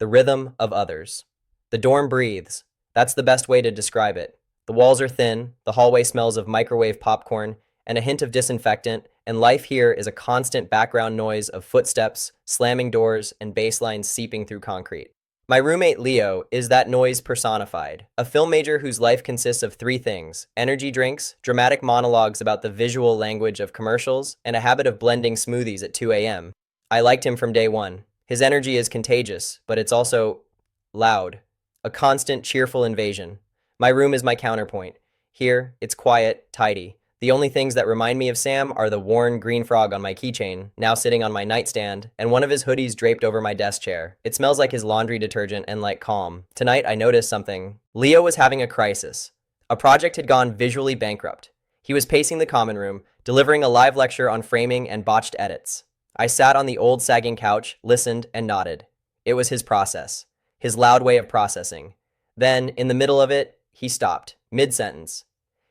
The rhythm of others. The dorm breathes. That's the best way to describe it. The walls are thin, the hallway smells of microwave popcorn and a hint of disinfectant, and life here is a constant background noise of footsteps, slamming doors, and bass lines seeping through concrete. My roommate Leo is that noise personified, a film major whose life consists of three things: energy drinks, dramatic monologues about the visual language of commercials, and a habit of blending smoothies at 2 a.m. I liked him from day one. His energy is contagious, but it's also loud, a constant, cheerful invasion. My room is my counterpoint. Here, it's quiet, tidy. The only things that remind me of Sam are the worn green frog on my keychain, now sitting on my nightstand, and one of his hoodies draped over my desk chair. It smells like his laundry detergent and like calm. Tonight, I noticed something. Leo was having a crisis. A project had gone visually bankrupt. He was pacing the common room, delivering a live lecture on framing and botched edits. I sat on the old sagging couch, listened, and nodded. It was his process, his loud way of processing. Then, in the middle of it, he stopped, mid-sentence.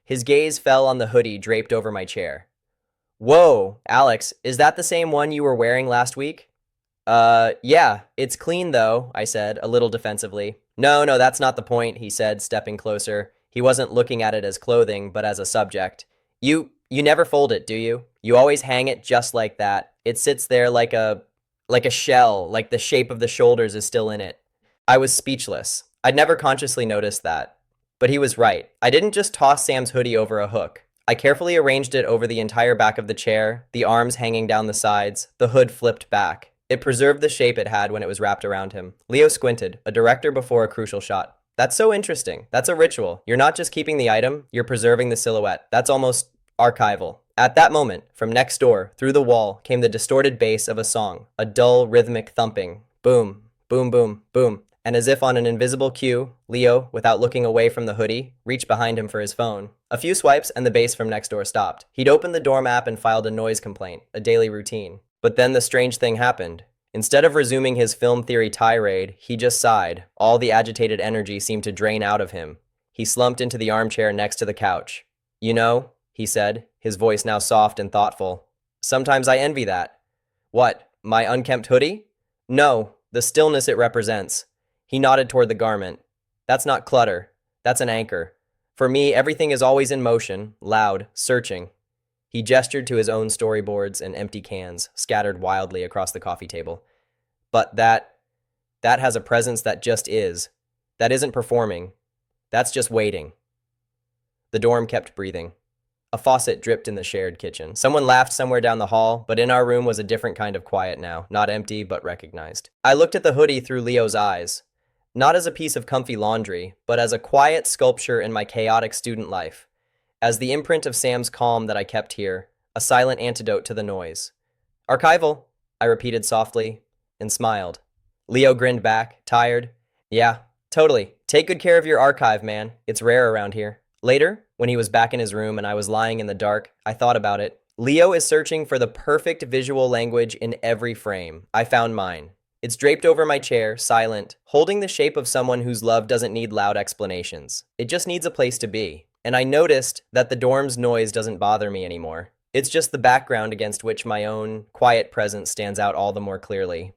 His gaze fell on the hoodie draped over my chair. Whoa, Alex, is that the same one you were wearing last week? Yeah, it's clean though, I said, a little defensively. No, that's not the point, he said, stepping closer. He wasn't looking at it as clothing, but as a subject. You never fold it, do you? You always hang it just like that. It sits there like a shell, like the shape of the shoulders is still in it. I was speechless. I'd never consciously noticed that. But he was right. I didn't just toss Sam's hoodie over a hook. I carefully arranged it over the entire back of the chair, the arms hanging down the sides, the hood flipped back. It preserved the shape it had when it was wrapped around him. Leo squinted, a director before a crucial shot. That's so interesting. That's a ritual. You're not just keeping the item, you're preserving the silhouette. That's almost archival. At that moment, from next door, through the wall, came the distorted bass of a song, a dull, rhythmic thumping. Boom, boom, boom, boom. And as if on an invisible cue, Leo, without looking away from the hoodie, reached behind him for his phone. A few swipes and the bass from next door stopped. He'd opened the dorm app and filed a noise complaint, a daily routine. But then the strange thing happened. Instead of resuming his film theory tirade, he just sighed. All the agitated energy seemed to drain out of him. He slumped into the armchair next to the couch. You know, he said, his voice now soft and thoughtful. Sometimes I envy that. What, my unkempt hoodie? No, the stillness it represents. He nodded toward the garment. That's not clutter. That's an anchor. For me, everything is always in motion, loud, searching. He gestured to his own storyboards and empty cans, scattered wildly across the coffee table. But that has a presence that just is. That isn't performing. That's just waiting. The dorm kept breathing. A faucet dripped in the shared kitchen. Someone laughed somewhere down the hall, but in our room was a different kind of quiet now, not empty, but recognized. I looked at the hoodie through Leo's eyes. Not as a piece of comfy laundry, but as a quiet sculpture in my chaotic student life, as the imprint of Sam's calm that I kept here, a silent antidote to the noise. Archival, I repeated softly, and smiled. Leo grinned back, tired. Yeah, totally. Take good care of your archive, man. It's rare around here. Later, when he was back in his room and I was lying in the dark, I thought about it. Leo is searching for the perfect visual language in every frame. I found mine. It's draped over my chair, silent, holding the shape of someone whose love doesn't need loud explanations. It just needs a place to be. And I noticed that the dorm's noise doesn't bother me anymore. It's just the background against which my own quiet presence stands out all the more clearly.